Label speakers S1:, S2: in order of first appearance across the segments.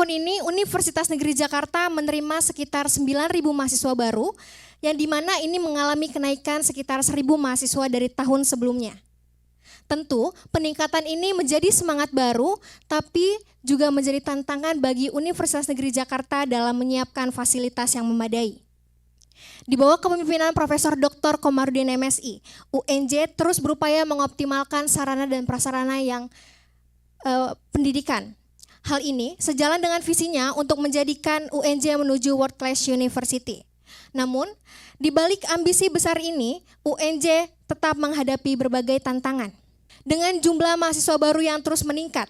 S1: tahun ini Universitas Negeri Jakarta menerima sekitar 9.000 mahasiswa baru, yang dimana ini mengalami kenaikan sekitar 1.000 mahasiswa dari tahun sebelumnya. Tentu peningkatan ini menjadi semangat baru, tapi juga menjadi tantangan bagi Universitas Negeri Jakarta dalam menyiapkan fasilitas yang memadai. Di bawah kepemimpinan Profesor Dr. Komarudin MSI, UNJ terus berupaya mengoptimalkan sarana dan prasarana yang pendidikan. Hal ini sejalan dengan visinya untuk menjadikan UNJ menuju World Class University. Namun, di balik ambisi besar ini, UNJ tetap menghadapi berbagai tantangan. Dengan jumlah mahasiswa baru yang terus meningkat,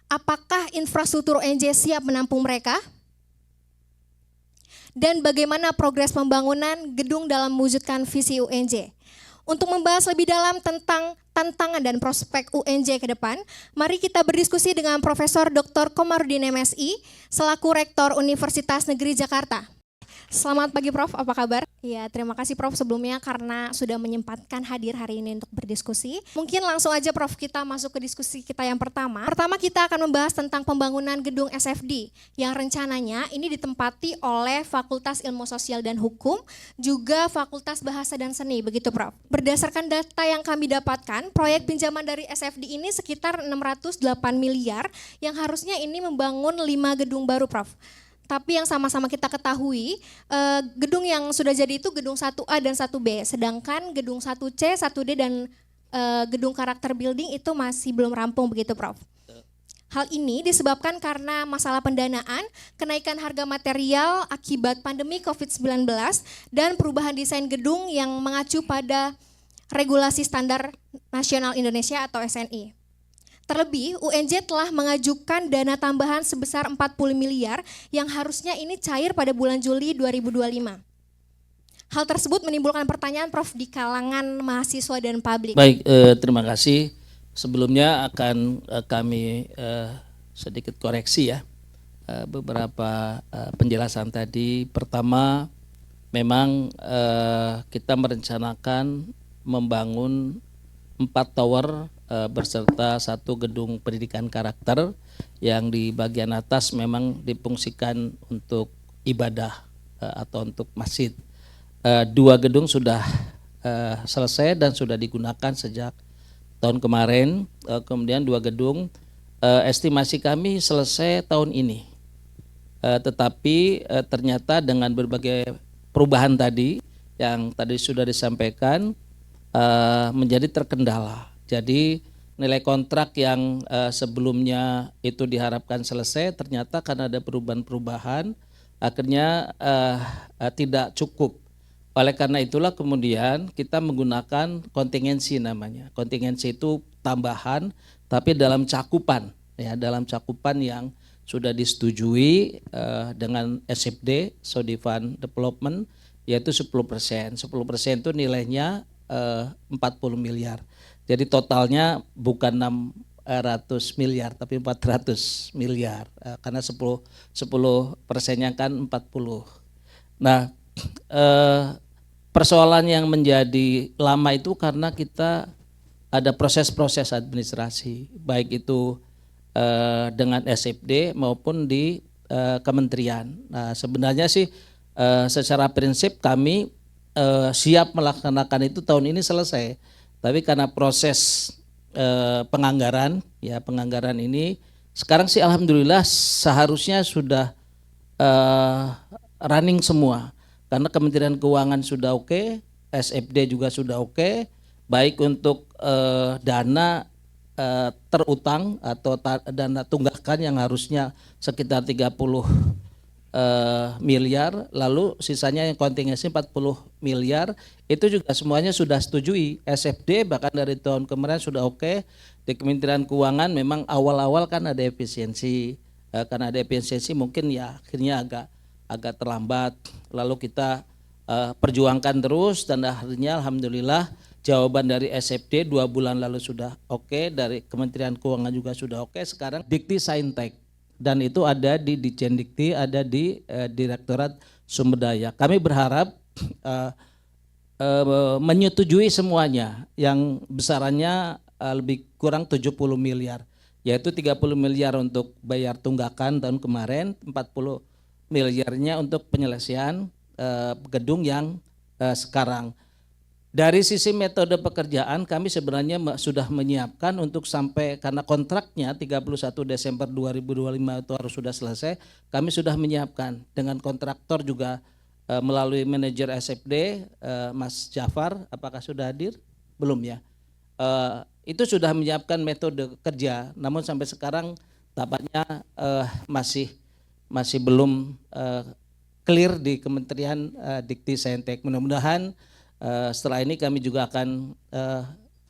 S1: apakah infrastruktur UNJ siap menampung mereka? Dan bagaimana progres pembangunan gedung dalam mewujudkan visi UNJ? Untuk membahas lebih dalam tentang tantangan dan prospek UNJ ke depan, mari kita berdiskusi dengan Profesor Dr. Komarudin MSI selaku Rektor Universitas Negeri Jakarta. Selamat pagi Prof, apa kabar? Ya, terima kasih Prof sebelumnya karena sudah menyempatkan hadir hari ini untuk berdiskusi. Mungkin langsung aja Prof kita masuk ke diskusi kita yang pertama. Pertama kita akan membahas tentang pembangunan gedung SFD yang rencananya ini ditempati oleh Fakultas Ilmu Sosial dan Hukum, juga Fakultas Bahasa dan Seni, begitu Prof. Berdasarkan data yang kami dapatkan, proyek pinjaman dari SFD ini sekitar 608 miliar yang harusnya ini membangun 5 gedung baru Prof. Tapi yang sama-sama kita ketahui, gedung yang sudah jadi itu gedung 1A dan 1B, sedangkan gedung 1C, 1D dan gedung karakter building itu masih belum rampung begitu Prof. Hal ini disebabkan karena masalah pendanaan, kenaikan harga material akibat pandemi COVID-19, dan perubahan desain gedung yang mengacu pada regulasi standar nasional Indonesia atau SNI. Terlebih, UNJ telah mengajukan dana tambahan sebesar 40 miliar yang harusnya ini cair pada bulan Juli 2025. Hal tersebut menimbulkan pertanyaan Prof di kalangan mahasiswa dan publik.
S2: Baik, terima kasih. Sebelumnya akan kami sedikit koreksi ya beberapa penjelasan tadi. Pertama, memang kita merencanakan membangun 4 tower berserta 1 gedung pendidikan karakter yang di bagian atas memang difungsikan untuk ibadah atau untuk masjid. 2 gedung sudah selesai dan sudah digunakan sejak tahun kemarin. Kemudian 2 gedung estimasi kami selesai tahun ini. Tetapi ternyata dengan berbagai perubahan tadi yang tadi sudah disampaikan menjadi terkendala. Jadi nilai kontrak yang sebelumnya itu diharapkan selesai ternyata karena ada perubahan-perubahan akhirnya tidak cukup. Oleh karena itulah kemudian kita menggunakan kontingensi namanya. Kontingensi itu tambahan tapi dalam cakupan ya, dalam cakupan yang sudah disetujui dengan SFD, Saudi Fund Development, yaitu 10%. 10% itu nilainya 40 miliar. Jadi totalnya bukan 600 miliar tapi 400 miliar karena 10%-nya kan 40. Nah, persoalan yang menjadi lama itu karena kita ada proses-proses administrasi baik itu dengan SFD maupun di kementerian. Nah, sebenarnya sih secara prinsip kami siap melaksanakan itu tahun ini selesai. Tapi karena proses penganggaran ini sekarang sih alhamdulillah seharusnya sudah running semua. Karena Kementerian Keuangan sudah oke, SFD juga sudah oke, baik untuk dana terutang atau dana tunggakan yang harusnya sekitar 30 miliar, lalu sisanya yang kontingensi 40 miliar, itu juga semuanya sudah setujui. SFD bahkan dari tahun kemarin sudah oke. Di Kementerian Keuangan memang awal-awal kan ada efisiensi, karena ada efisiensi mungkin ya akhirnya agak terlambat, lalu kita perjuangkan terus dan akhirnya alhamdulillah jawaban dari SFD 2 bulan lalu sudah oke, dari Kementerian Keuangan juga sudah oke. Sekarang Dikti Saintek dan itu ada di Ditjen Dikti, ada di Direktorat Sumber Daya. Kami berharap menyetujui semuanya yang besarannya lebih kurang 70 miliar. yaitu 30 miliar untuk bayar tunggakan tahun kemarin, 40 miliarnya untuk penyelesaian gedung yang sekarang. Dari sisi metode pekerjaan kami sebenarnya sudah menyiapkan untuk sampai, karena kontraknya 31 Desember 2025 itu harus sudah selesai, kami sudah menyiapkan dengan kontraktor juga melalui manajer SFD Mas Jafar, apakah sudah hadir? Belum ya. Itu sudah menyiapkan metode kerja, namun sampai sekarang tampaknya masih belum clear di Kementerian Dikti Saintek. Mudah-mudahan setelah ini kami juga akan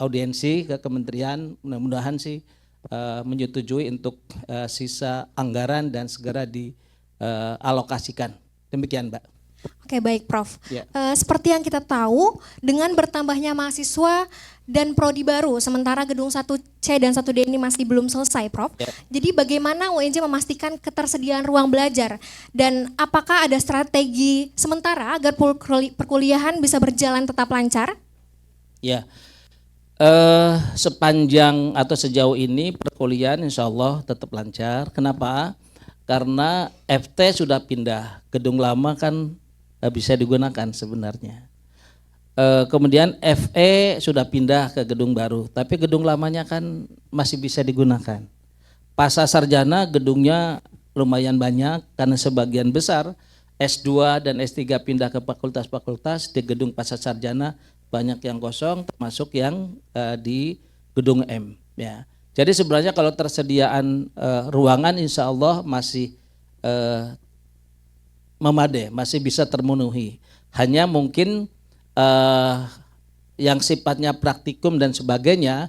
S2: audiensi ke kementerian, mudah-mudahan sih menyetujui untuk sisa anggaran dan segera dialokasikan. Demikian, Mbak.
S1: Oke, baik Prof.
S2: Ya.
S1: Seperti yang kita tahu, dengan bertambahnya mahasiswa dan prodi baru, sementara gedung 1C dan 1D ini masih belum selesai, Prof.
S2: Ya.
S1: Jadi bagaimana UNJ memastikan ketersediaan ruang belajar dan apakah ada strategi sementara agar perkuliahan bisa berjalan tetap lancar?
S2: Ya, sepanjang atau sejauh ini perkuliahan insya Allah tetap lancar. Kenapa? Karena FT sudah pindah, gedung lama kan bisa digunakan sebenarnya. Kemudian FE sudah pindah ke gedung baru, tapi gedung lamanya kan masih bisa digunakan. Pasca sarjana gedungnya lumayan banyak karena sebagian besar S2 dan S3 pindah ke fakultas-fakultas, di gedung pasca sarjana banyak yang kosong termasuk yang di gedung M. Ya. Jadi sebenarnya kalau tersediaan ruangan insya Allah masih memadai, masih bisa termenuhi. Hanya mungkin yang sifatnya praktikum dan sebagainya,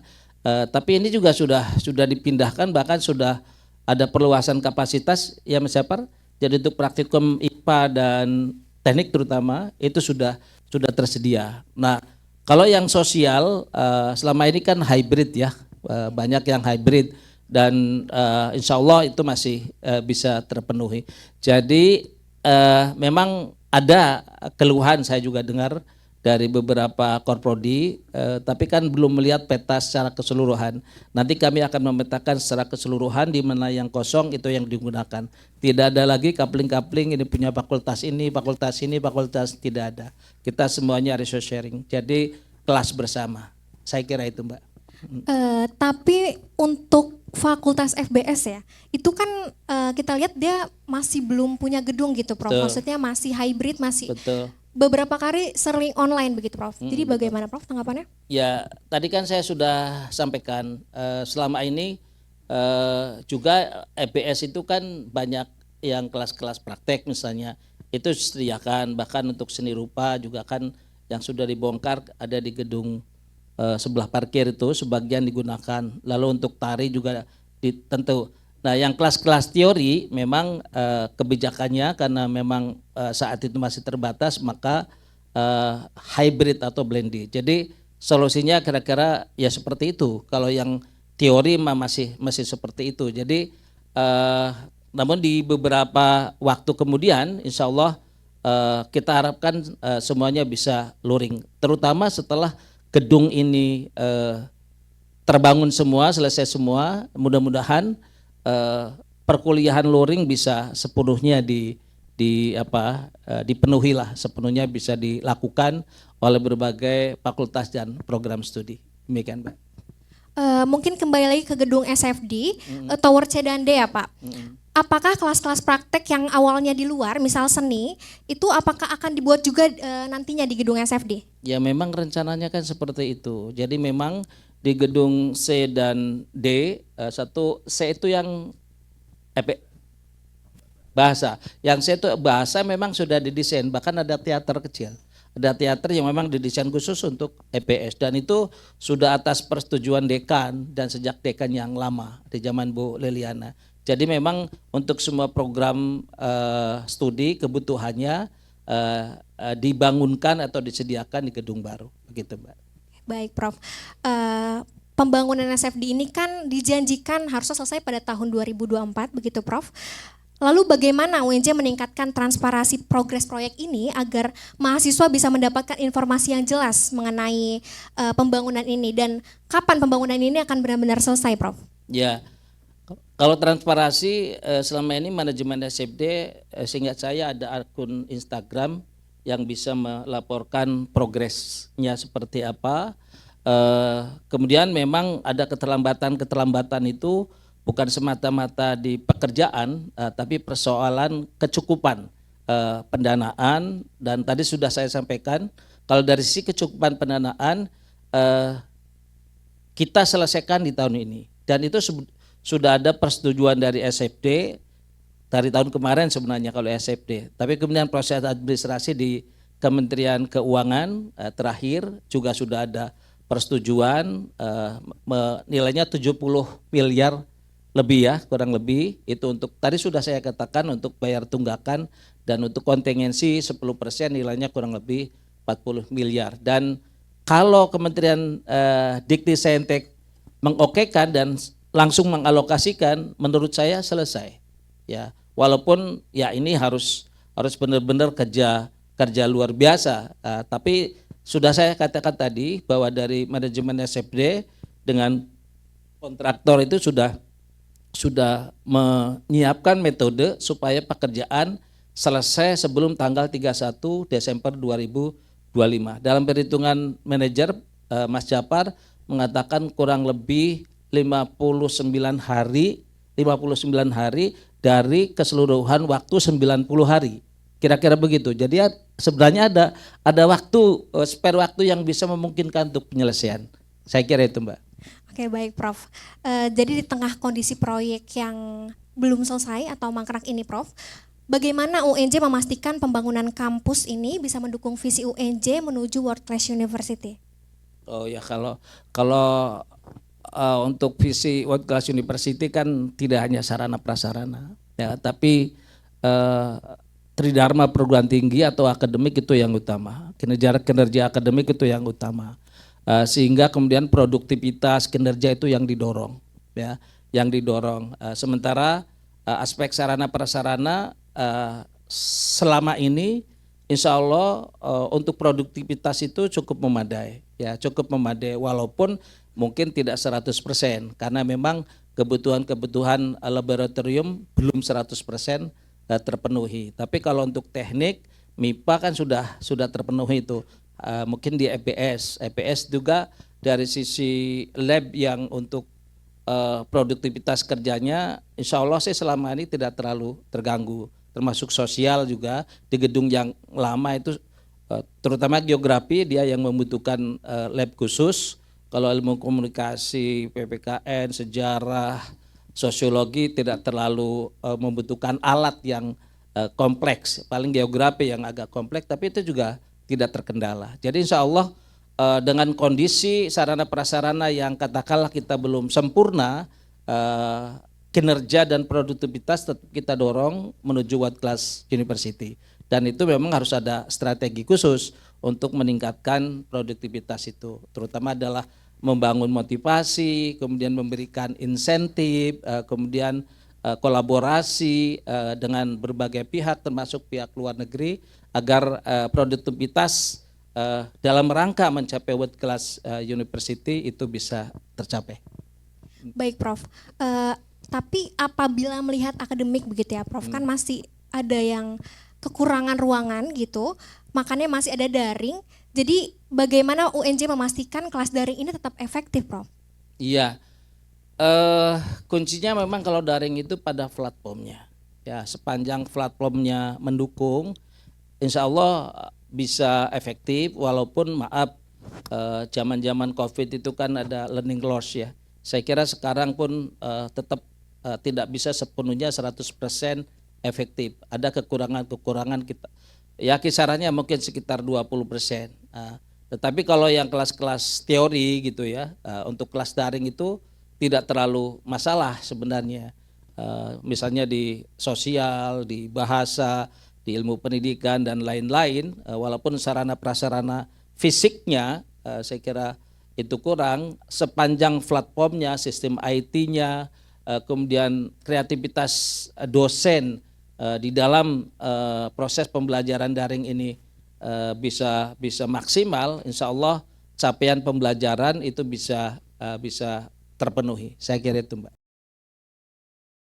S2: tapi ini juga sudah dipindahkan, bahkan sudah ada perluasan kapasitas ya Mas Jafar. Jadi untuk praktikum IPA dan teknik terutama itu sudah tersedia. Nah, kalau yang sosial selama ini kan hybrid ya, banyak yang hybrid dan insya Allah itu masih bisa terpenuhi. Jadi memang ada keluhan saya juga dengar dari beberapa korprodi, tapi kan belum melihat peta secara keseluruhan. Nanti kami akan memetakan secara keseluruhan di mana yang kosong itu yang digunakan. Tidak ada lagi kapling-kapling ini punya fakultas ini, fakultas tidak ada. Kita semuanya resource sharing. Jadi kelas bersama. Saya kira itu, Mbak.
S1: Tapi untuk fakultas FBS ya, itu kan kita lihat dia masih belum punya gedung gitu, Prof.
S2: Betul.
S1: Maksudnya masih hybrid, masih
S2: Betul.
S1: beberapa kali sering online begitu, Prof. Jadi bagaimana, Prof, tanggapannya?
S2: Ya, tadi kan saya sudah sampaikan selama ini juga FBS itu kan banyak yang kelas-kelas praktek misalnya itu disediakan, bahkan untuk seni rupa juga kan yang sudah dibongkar ada di gedung sebelah parkir itu sebagian digunakan. Lalu untuk tari juga tentu. Nah, yang kelas-kelas teori memang kebijakannya karena memang saat itu masih terbatas, maka hybrid atau blended. Jadi solusinya kira-kira ya seperti itu. Kalau yang teori masih seperti itu. Jadi namun di beberapa waktu kemudian insya Allah kita harapkan semuanya bisa luring. Terutama setelah gedung ini terbangun semua, selesai semua, mudah-mudahan perkuliahan luring bisa sepenuhnya dipenuhi lah, sepenuhnya bisa dilakukan oleh berbagai fakultas dan program studi. Demikian, Mbak.
S1: Mungkin kembali lagi ke gedung SFD, Tower C dan D ya Pak. Apakah kelas-kelas praktek yang awalnya di luar, misal seni, itu apakah akan dibuat juga nantinya di gedung SFD?
S2: Ya memang rencananya kan seperti itu. Jadi memang di gedung C dan D, satu C itu yang bahasa, yang C itu bahasa memang sudah didesain, bahkan ada teater kecil. Ada teater yang memang didesain khusus untuk EPS dan itu sudah atas persetujuan dekan dan sejak dekan yang lama di zaman Bu Liliana. Jadi memang untuk semua program studi kebutuhannya dibangunkan atau disediakan di gedung baru, begitu Mbak.
S1: Baik Prof. Pembangunan SFD ini kan dijanjikan harusnya selesai pada tahun 2024, begitu Prof. Lalu bagaimana UNJ meningkatkan transparansi progres proyek ini agar mahasiswa bisa mendapatkan informasi yang jelas mengenai pembangunan ini dan kapan pembangunan ini akan benar-benar selesai, Prof?
S2: Ya, Kalau transparansi selama ini manajemen SFD seingat saya ada akun Instagram yang bisa melaporkan progresnya seperti apa. Kemudian memang ada keterlambatan itu bukan semata-mata di pekerjaan, tapi persoalan kecukupan pendanaan. Dan tadi sudah saya sampaikan kalau dari sisi kecukupan pendanaan kita selesaikan di tahun ini, dan itu sudah ada persetujuan dari SFD dari tahun kemarin sebenarnya kalau SFD. Tapi kemudian proses administrasi di Kementerian Keuangan terakhir juga sudah ada persetujuan, nilainya 70 miliar lebih ya, kurang lebih. Itu untuk tadi sudah saya katakan untuk bayar tunggakan, dan untuk kontingensi 10% nilainya kurang lebih 40 miliar. Dan kalau Kementerian Dikti-Saintek mengokekan dan langsung mengalokasikan, menurut saya selesai ya, walaupun ya ini harus benar-benar kerja luar biasa, tapi sudah saya katakan tadi bahwa dari manajemen SFD dengan kontraktor itu sudah menyiapkan metode supaya pekerjaan selesai sebelum tanggal 31 Desember 2025. Dalam perhitungan manajer Mas Japar mengatakan kurang lebih 59 hari dari keseluruhan waktu 90 hari. Kira-kira begitu. Jadi ya, sebenarnya ada waktu, spare waktu yang bisa memungkinkan untuk penyelesaian. Saya kira itu, Mbak.
S1: Oke, baik Prof. Jadi di tengah kondisi proyek yang belum selesai atau mangkrak ini Prof, bagaimana UNJ memastikan pembangunan kampus ini bisa mendukung visi UNJ menuju World Class University?
S2: Oh ya, kalau untuk visi World Class University kan tidak hanya sarana prasarana ya, tapi tridharma perguruan tinggi atau akademik itu yang utama, kinerja akademik itu yang utama, sehingga kemudian produktivitas kinerja itu yang didorong ya, sementara aspek sarana prasarana selama ini insya Allah untuk produktivitas itu cukup memadai ya, walaupun mungkin tidak 100% karena memang kebutuhan laboratorium belum 100% terpenuhi. Tapi kalau untuk teknik MIPA kan sudah terpenuhi itu. Mungkin di EPS juga dari sisi lab yang untuk produktivitas kerjanya insya Allah sih selama ini tidak terlalu terganggu. Termasuk sosial juga di gedung yang lama itu terutama geografi dia yang membutuhkan lab khusus. Kalau ilmu komunikasi, PPKN, sejarah, sosiologi tidak terlalu membutuhkan alat yang kompleks, paling geografi yang agak kompleks, tapi itu juga tidak terkendala. Jadi insya Allah dengan kondisi sarana prasarana yang katakanlah kita belum sempurna, kinerja dan produktivitas tetap kita dorong menuju World Class University. Dan itu memang harus ada strategi khusus untuk meningkatkan produktivitas itu, terutama adalah membangun motivasi, kemudian memberikan insentif, kemudian kolaborasi dengan berbagai pihak termasuk pihak luar negeri agar produktivitas dalam rangka mencapai World Class University itu bisa tercapai.
S1: Baik Prof, tapi apabila melihat akademik begitu ya Prof, kan masih ada yang kekurangan ruangan gitu, makanya masih ada daring. Jadi bagaimana UNJ memastikan kelas daring ini tetap efektif, Prof?
S2: Iya, kuncinya memang kalau daring itu pada platformnya. Ya, sepanjang platformnya mendukung, insya Allah bisa efektif. Walaupun maaf, zaman-zaman COVID itu kan ada learning loss ya. Saya kira sekarang pun tetap tidak bisa sepenuhnya 100% efektif. Ada kekurangan kita. Ya kisarannya mungkin sekitar 20%. Tetapi kalau yang kelas-kelas teori gitu ya, untuk kelas daring itu tidak terlalu masalah sebenarnya. Misalnya di sosial, di bahasa, di ilmu pendidikan dan lain-lain, walaupun sarana prasarana fisiknya saya kira itu kurang, sepanjang platformnya, sistem IT-nya, kemudian kreativitas dosen di dalam proses pembelajaran daring ini bisa maksimal, insya Allah capaian pembelajaran itu bisa terpenuhi. Saya kira itu, Mbak.